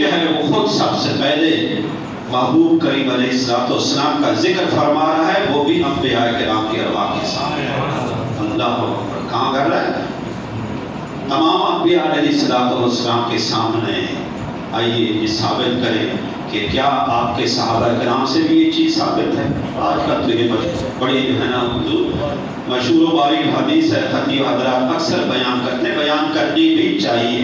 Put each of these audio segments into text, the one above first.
جو ہے وہ خود سب سے پہلے محبوب کریم علیہ السلام کا ذکر فرما رہا ہے، وہ بھی انبیاء کرام کی ارواح کے سامنے۔ اللہ اکبر، کہاں کر رہا ہے؟ تمام انبیاء علیہ السلام کے سامنے۔ آئیے یہ ثابت کریں کہ کیا آپ کے صحابہ کرام سے بھی یہ چیز ثابت ہے؟ آج کل تو یہ بڑی جو ہے نا مشہور و باریک حدیث ہے، خطیب حضرات اکثر بیان کرنی بھی چاہیے۔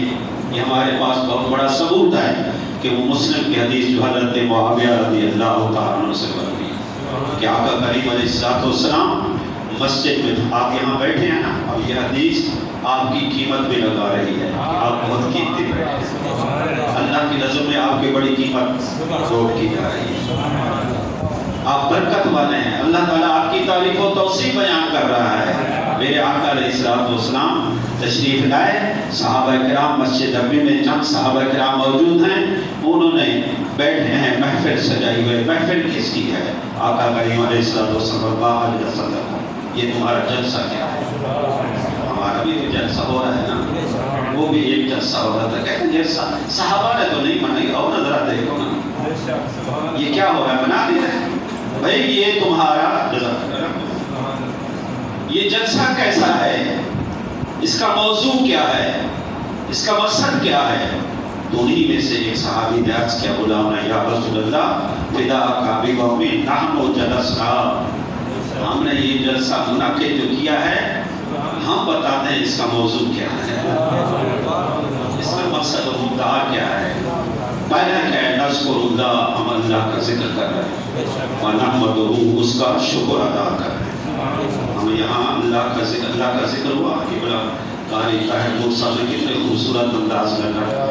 یہ ہمارے پاس بہت بڑا ثبوت ہے کہ وہ مسلم کی حدیث جو حضرت معاویہ رضی اللہ تعالیٰ عنہ سے بنتی ہے کہ آقا کریم علیہ السلام مسجد میں، آپ یہاں بیٹھے ہیں نا، اب یہ حدیث آپ کی قیمت بھی لگا رہی ہے، آپ بہت قیمتی بیٹھے ہیں، اللہ کی نظر میں آپ کی بڑی قیمت جوڑ کی جا رہی ہے، آپ برکت والے ہیں، اللہ تعالیٰ آپ کی تعریف و توصیف بیان کر رہا ہے۔ میرے آقا علیہ السلام تشریف لائے، صحابہ کرام مسجد نبوی میں چند صحابہ کرام موجود ہیں، انہوں نے بیٹھے ہیں، محفل سجائی ہوئے۔ محفل کس کی ہے؟ آقا کریم علیہ السلام۔ یہ تمہارا جلسہ کیا ہے؟ ہمارا بھی جلسہ ہو رہا ہے نا، وہ بھی ایک جلسہ ہو رہا تھا، کہتے ہیں جلسہ صحابہ نے تو نہیں منائی، اور نظرہ دیکھو نا یہ کیا ہو رہا ہے، منا نہیں رہے بھائی، یہ تمہارا یہ جلسہ کیسا ہے، اس کا موضوع کیا ہے، اس کا مقصد کیا ہے؟ تو انہی میں سے ایک صحابی نے عرض کیا، غلام یا رسول اللہ فدا کا بھی قومی نحن جلسنا، ہم نے یہ جلسہ منعقد جو کیا ہے، ہم بتاتے ہیں اس کا موضوع کیا ہے، اس کا مقصد و مدعا کیا ہے۔ پہلا کیا ہے؟ نذکر اللہ، ہم اللہ کا ذکر کر رہے ہیں، ونحمدہ، اس کا شکر ادا کر رہے ہیں۔ ہم یہاں اللہ کا ذکر ہوا کہ بڑا قاری طاہر صاحب نے کتنے خوبصورت انداز میں کہا،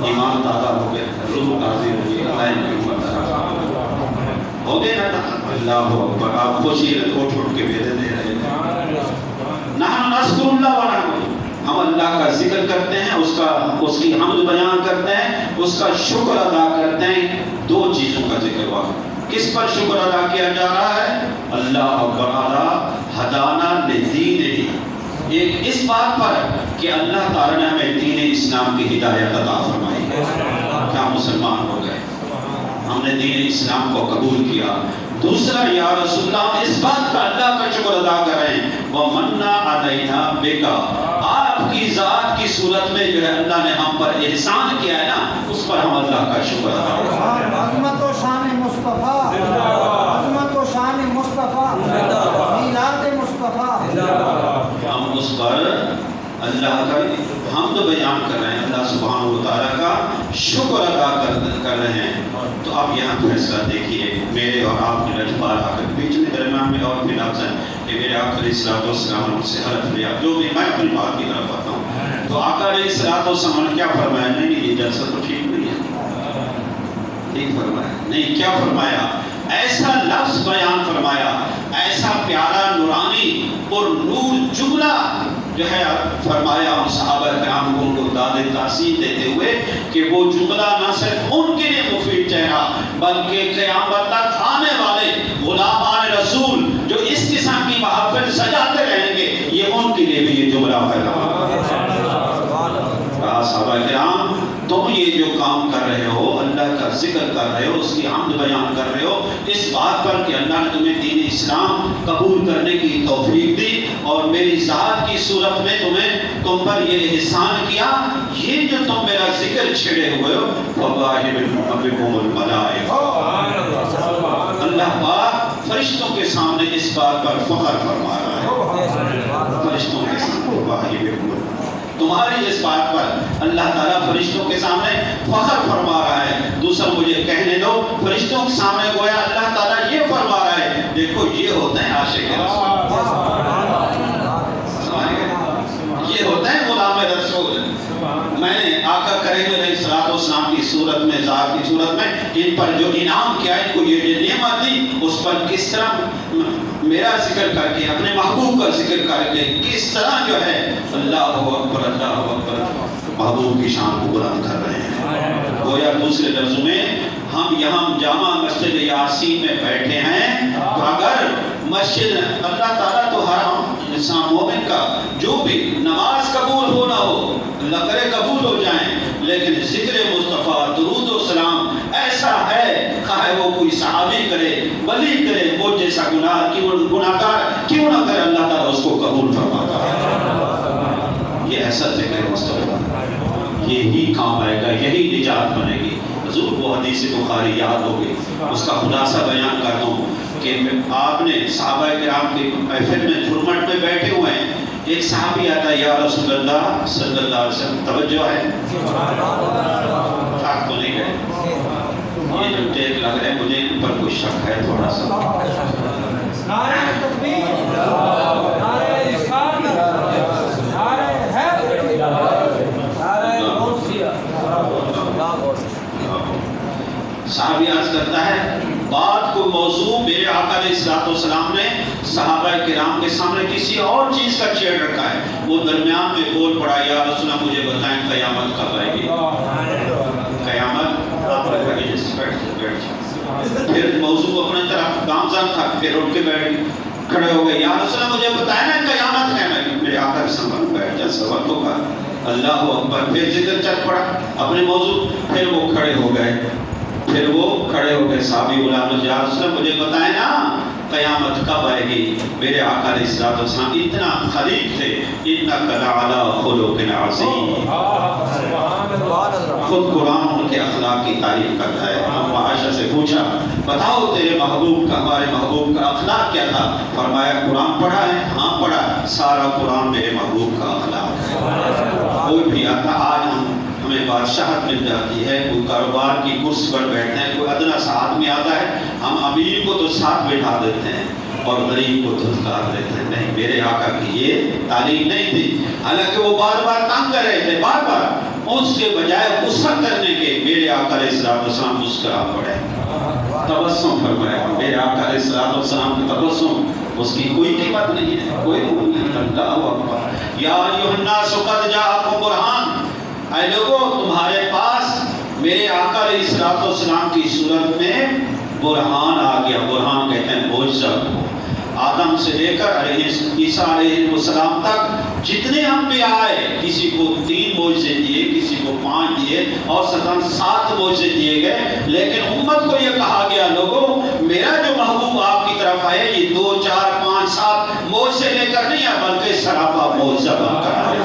ایمان تازہ ہو گیا، روح تازی ہو گئی، اللہ کی ہو گئے نا، اللہ اکبر، آپ خوشی اٹھ کے بھیجے دے رہے ہیں۔ نحن نذکر اللہ ونحمدہ، ہم اللہ کا ذکر کرتے ہیں، اس کی حمد بیان کرتے ہیں، اس کا شکر ادا کرتے ہیں۔ دو چیزوں کا ذکر ہوا، کس پر شکر ادا کیا جا رہا ہے؟ اللہ اکبر، ہدانا لدین، ایک اس بات پر کہ اللہ تعالیٰ نے ہمیں دین اسلام کی ہدایت عطا فرمائی ہے، کیا مسلمان ہو گئے، ہم نے دین اسلام کو قبول کیا۔ دوسرا، یا رسول اللہ، اس بات کا اللہ کا شکر ادا کریں، وَمَنَّا عَلَيْنَا بِكَ، آپ کی ذات کی صورت میں جو ہے اللہ نے ہم پر احسان کیا ہے نا، اس پر ہم اللہ کا شکر ادا کریں۔ عظمت و شان مصطفیٰ، عظمت و شان مصطفیٰ، میلاد مصطفیٰ، ہم اس پر اللہ کا حمد بیان کر رہے ہیں، اللہ سبحانہ و تعالیٰ کا شکر ادا کر رہے ہیں۔ تو آپ یہاں فیصلہ دیکھیے، میرے اور آپ کے لجبال آ کر بیچ میں درمیان میں اور بھی لفظ ہیں کہ میرے آقا علیہ السلام نے سے حلف لیا، جو بھی میں اپنی بات کی طرف آتا ہوں، تو آقا علیہ السلام نے کیا فرمایا؟ نہیں یہ جلسہ تو ٹھیک نہیں ہے، ٹھیک فرمایا نہیں، کیا فرمایا؟ ایسا لفظ بیان فرمایا، ایسا پیارا نورانی اور نور جملہ جو ہے فرمایا ان صحابہ کرام کو، ان کو داد تاثیر دیتے ہوئے کہ وہ جملہ نہ صرف ان کے لیے مفید ٹھہرا بلکہ قیامت تک آنے والے غلامان رسول جو اس قسم کی محافل سجاتے رہیں گے، یہ ان کے لیے بھی یہ جملہ پھیلا۔ صحابہ کرام، تم یہ جو کام کر رہے ہو، اللہ کا ذکر کر رہے ہو، اس کی حمد بیان کر رہے ہو، اس بات پر کہ اللہ نے تمہیں دین اسلام قبول کرنے کی توفیق دی اور میری ذات کی صورت میں تم پر یہ احسان کیا، یہ جو تم میرا ذکر چھڑے ہوئے ہو، وَبَاهِبِكُمُ الْمَلَائِكَةُ، اللہ پاک فرشتوں کے سامنے اس بات پر فخر فرما رہا ہے، فرشتوں کے سامنے وَبَاهِبِكُمُ، تمہاری اس بات پر اللہ تعالیٰ فرشتوں کے سامنے فخر فرما رہا ہے۔ دوسرا مجھے کہنے دو، فرشتوں کے سامنے گویا اللہ تعالیٰ یہ فرما رہا ہے، دیکھو یہ ہوتے ہیں عاشق رسول، یہ ہوتے ہیں غلام رسول۔ میں نے آقا کریم علیہ السلام کی صورت میں، ذات کی صورت میں ان پر جو انعام کیا، ان کو یہ نعمت دی، اس پر کس طرح میرا ذکر کر کے، اپنے محبوب کا ذکر کر کے، کس طرح جو ہے اللہ اکبر اللہ اکبر محبوب کی شان کو بلند کر رہے ہیں۔ گویا دوسرے لفظوں میں ہم یہاں جامع مسجد یاسین میں بیٹھے ہیں، تو اگر مسجد اللہ تعالیٰ تو ہر انسان مومن کا جو بھی نماز قبول ہو نہ ہو، اللہ کرے قبول ہو جائیں، لیکن ذکر مصطفیٰ درود و سلام ایسا ہے، خواہ وہ کوئی صحابی کرے، ولی کرے، وہ جیسا گناہگار کیوں نہ کرے، اللہ تعالیٰ اس کو قبول فرماتا ہے۔ یہ ایسا ذکر مصطفیٰ، یہی کام آئے گا، یہی نجات بنے گی۔ حضور وہ حدیث بخاری یاد ہوگی، اس کا خلاصہ بیان کر دوں کہ آپ نے صحابہ کرام کی محفل میں جھرمٹ میں بیٹھے ہوئے ہیں، ایک صحابی آتا ہے، یا رسول اللہ صلی اللہ علیہ وسلم، توجہ ہے، تھک تو نہیں گئے، یہ جو ٹیک لگ رہے ہیں مجھے ان پر کوئی شک ہے تھوڑا سا۔ نعرہ تکبیر، نعرہ رسالت، نعرہ حیدر، نعرہ غوثیہ۔ صحابی عرض کرتا ہے، بات کو موضوع میرے آقا علیہ الصلوۃ والسلام نے صحابہ کرام کے سامنے کسی اور چیز کا چھیڑ رکھا ہے، وہ درمیان میں بول پڑا، یا رسول اللہ مجھے بتائیں قیامت کب آئے گی؟ قیامت آپ بیٹھ جائیں۔ پھر موضوع اپنے طرف گامزن تھا، پھر اٹھ کے کھڑے ہو گئے، یا رسول اللہ مجھے بتائیں نا قیامت ہے نا؟ میرے آقا کے سامنے بیٹھ جائیں، سبق ہوگا، اللہ اکبر۔ پھر ذکر چل پڑا اپنے موضوع، پھر وہ کھڑے ہو گئے، صحابی غلام نے، یا رسول اللہ مجھے بتائیں نا قیامت کب آئے گی؟ میرے آقا علیہ الصلوۃ والسلام اتنا خلیق تھے، انک لعلی خلق عظیم، خود قرآن ان کے اخلاق کی تعریف کرتا ہے۔ ہم عائشہ سے پوچھا، بتاؤ تیرے محبوب کا، ہمارے محبوب کا اخلاق کیا تھا؟ فرمایا قرآن پڑھا ہے؟ ہاں پڑھا، سارا قرآن میرے محبوب کا اخلاق ہے۔ کوئی بھی آتا، آج ہمیں بادشاہت مل جاتی ہے، کوئی کاروبار کی کرسی پر بیٹھتے ہیں، کوئی ادنا سا آدمی آتا ہے، ہم امیر کو تو ساتھ بٹھا دیتے ہیں اور غریب کو دھتکار دیتے ہیں۔ نہیں، میرے آقا کی یہ تعلیم نہیں تھی، حالانکہ وہ بار بار تنگ کر رہے تھے، بار بار، اس کے بجائے غصہ کرنے کے میرے آقا علیہ السلام مسکرا پڑے، تبسم فرمایا۔ میرے آقا علیہ السلام کا تبسم، اس کی کوئی قیمت نہیں ہے، کوئی مول نہیں۔ اللہ اکبر۔ یا ایھا الناس قد جاءکم برہان، اے لوگوں تمہارے پاس میرے آقا علیہ السلام کی صورت میں برہان آ گیا۔ برہان کہتے ہیں معجزہ کو۔ آدم سے لے کر عیسیٰ علیہ السلام تک جتنے انبیاء آئے، کسی کو 3 معجزے دیے، کسی کو 5 دیے، اور 7 معجزے دیے گئے، لیکن امت کو یہ کہا گیا، لوگوں میرا جو محبوب آپ کی طرف آئے، یہ 2 4 5 7 معجزے لے کر نہیں ہے، بلکہ سراپا معجزہ بن کر آئے۔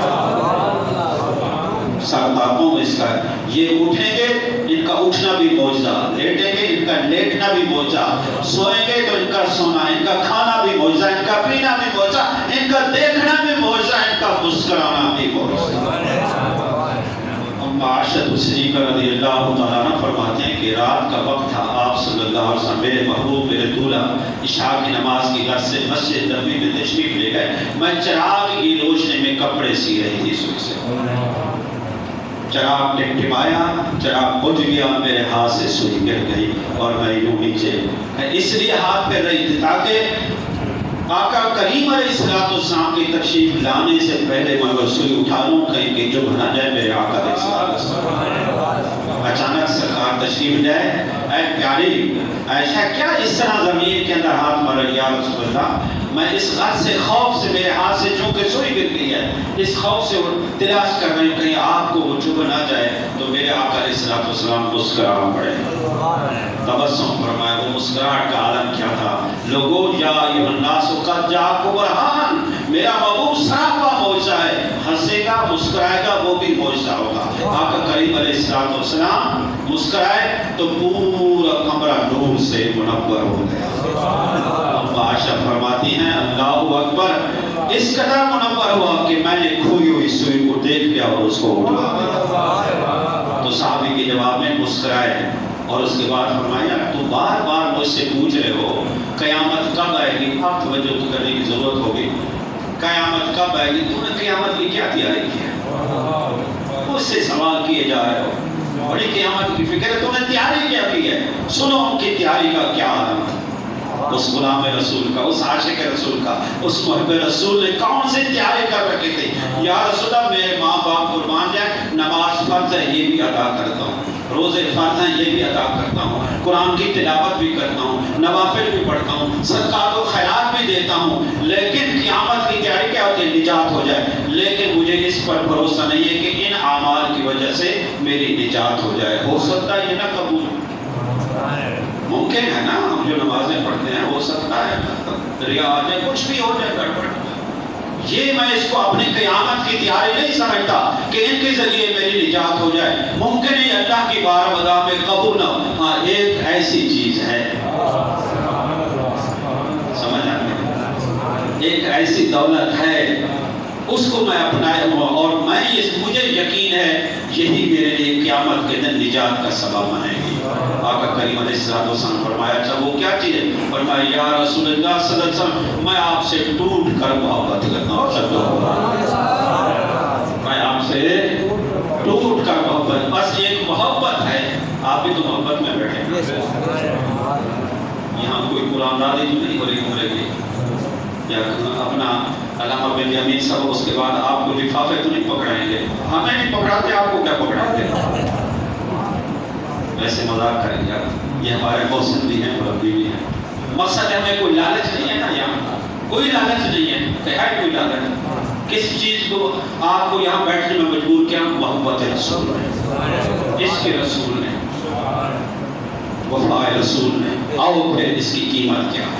سرداروں میں اس کا یہ اٹھیں گے، ان کا اٹھنا بھی معجزہ، لیٹیں گے ان کا لیٹنا بھی معجزہ، سوئیں گے تو ان کا سونا، ان کا کھانا بھی معجزہ، ان کا پینا بھی معجزہ، ان کا دیکھنا بھی معجزہ، ان کا مسکرانا بھی معجزہ۔ عائشہ صدیقہ رضی اللہ تعالیٰ عنہ فرماتے ہیں کہ رات کا وقت تھا، آپ صلی اللہ علیہ وسلم میرے محبوب میرے دولہا عشاء کی نماز کی غرض سے مسجد نبوی میں تشریف لے گئے۔ میں چراغ کی روشنی میں کپڑے سی رہی تھی سوئی سے، چراغ ٹمٹمایا، چراغ بجھ گیا، میرے ہاتھ سے سوئی گر گئی اور میں یوں نیچے اس لیے ہاتھ پھیر رہی تھی تاکہ آقا کریم علیہ السلام کی تشریف لانے سے پہلے میں سوئی اٹھا لوں، کہیں کہ جو بنا جائے میرے آقا علیہ السلام۔ اچانک سرکار تشریف لائے، اے پیاری عائشہ کیا اس طرح زمین کے اندر ہاتھ مار رہی؟ یا رسول اللہ میں اس غرض سے، خوف سے، میرے ہاتھ سے چونکہ سوئی گر گئی ہے، اس خوف سے تلاش کر رہی ہوں کہیں آپ کو وہ چبھ نہ جائے تو میرے آقا علیہ السلام مسکرا پڑے۔ تبسم فرمایا، وہ مسکراہٹ کا عالم کیا تھا؟ لوگوں یا ایھا الناس قد جاءکم برہان، میرا محبوب سراپا معجزہ ہے، ہنسے گا مسکرائے گا وہ بھی معجزہ ہوگا۔ آقا کریم علیہ السلام مسکرائے تو پورا کمرہ نور سے منور ہو گیا۔ عائشہ فرماتی ہیں اللہ اکبر، اس قدر منور ہوا کہ میں نے کھوئی ہوئی سوئی کو دیکھ لیا اور اس کو اٹھا لیا۔ تو صحابی کے جواب میں مسکرائے اور اس کے بعد فرمایا، تو بار بار مجھ سے پوچھ رہے ہو قیامت کب آئے گی؟ اب توجہ کرنے کی ضرورت ہوگی، قیامت کب آئے گی؟ تم نے قیامت کی کیا تیاری کی ہے؟ مجھ سے سوال کیے جا رہے ہو، بڑی قیامت کی فکر ہے، تم نے تیاری کیا کی ہے؟ سنو ان کی تیاری کا کیا عالم ہے۔ اس غلام رسول کا، اس عاشق رسول کا، اس محب رسول نے کون سے تیاری کر رکھے تھے؟ یا رسول اللہ میرے ماں باپ قربان جائیں، نماز فرض ہے یہ بھی ادا کرتا ہوں، روزے فرض ہیں یہ بھی ادا کرتا ہوں، قرآن کی تلاوت بھی کرتا ہوں، نوافل بھی پڑھتا ہوں، صدقات و خیرات بھی دیتا ہوں، لیکن قیامت کی تیاری کیا ہوتی ہے؟ نجات ہو جائے۔ لیکن مجھے اس پر بھروسہ نہیں ہے کہ ان اعمال کی وجہ سے میری نجات ہو جائے۔ ہو سکتا ہے یہ نہ قبول، ممکن ہے نا، ہم جو نمازیں پڑھتے ہیں ہو سکتا ہے ریا آ جائے، کچھ بھی ہو جائے گڑبڑ۔ یہ میں اس کو اپنی قیامت کی تیاری نہیں سمجھتا کہ ان کے ذریعے میری نجات ہو جائے، ممکن ہے اللہ کی بارگاہ میں قبول نہ ہو۔ ہاں ایک ایسی چیز ہے، سمجھ آتے ہیں، ایک ایسی دولت ہے اس کو میں اپنایا ہوا، اور مجھے یقین ہے یہی میرے لیے قیامت کے دن نجات کا سبب بنے گی۔ آقا کریم علیہ السلام فرمایا اچھا وہ کیا چیز ہے؟ فرمایا یا رسول اللہ صلی اللہ علیہ وسلم میں آپ سے ٹوٹ کر محبت کرتا ہوں، میں آپ سے ٹوٹ کر محبت، بس ایک محبت ہے، آپ بھی تو محبت میں بیٹھے، یہاں کوئی قرآن دادی تو نہیں ہو رہی عمرے کی، یا اپنا علامہ بن یمین صاحب اس کے بعد آپ کو لفافے تو نہیں پکڑائیں گے، ہمیں نہیں پکڑاتے، آپ کو کیا پکڑاتے؟ ویسے مذاق کریں گے، یہ ہمارے محسن بھی ہیں، مربی بھی ہیں، مقصد ہے ہمیں کوئی لالچ نہیں ہے نا، یہاں کوئی لالچ نہیں ہے کہ ہے کوئی لالچ، کس چیز کو آپ کو یہاں بیٹھنے میں مجبور کیا؟ محبت رسول نے، عشق رسول نے، وفا رسول نے، آؤ پھر اس کی قیمت کیا ہے؟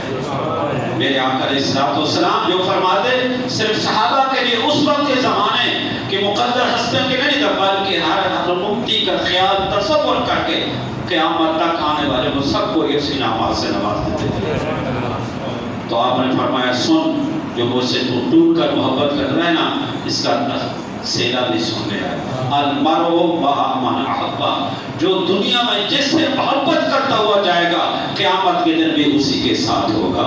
میرے آقا علیہ الصلوۃ والسلام جو فرماتے صرف صحابہ کے لیے اس وقت کے زمانے کہ مقدر ہستیوں کے نہیں تھا، بلکہ ہر ممتی کا خیال تصور کر کے قیامت تک آنے والے وہ سب کو اسی نماز سے نواز دیتے تھے۔ تو آپ نے فرمایا سن، جو مجھ سے تو ٹوٹ کر محبت کر رہے نا، اس کا سیلا بھی سن لیا، المرء مع من احب، جو دنیا میں جس سے محبت کرتا ہوا جائے گا قیامت کے دن بھی اسی کے ساتھ ہوگا۔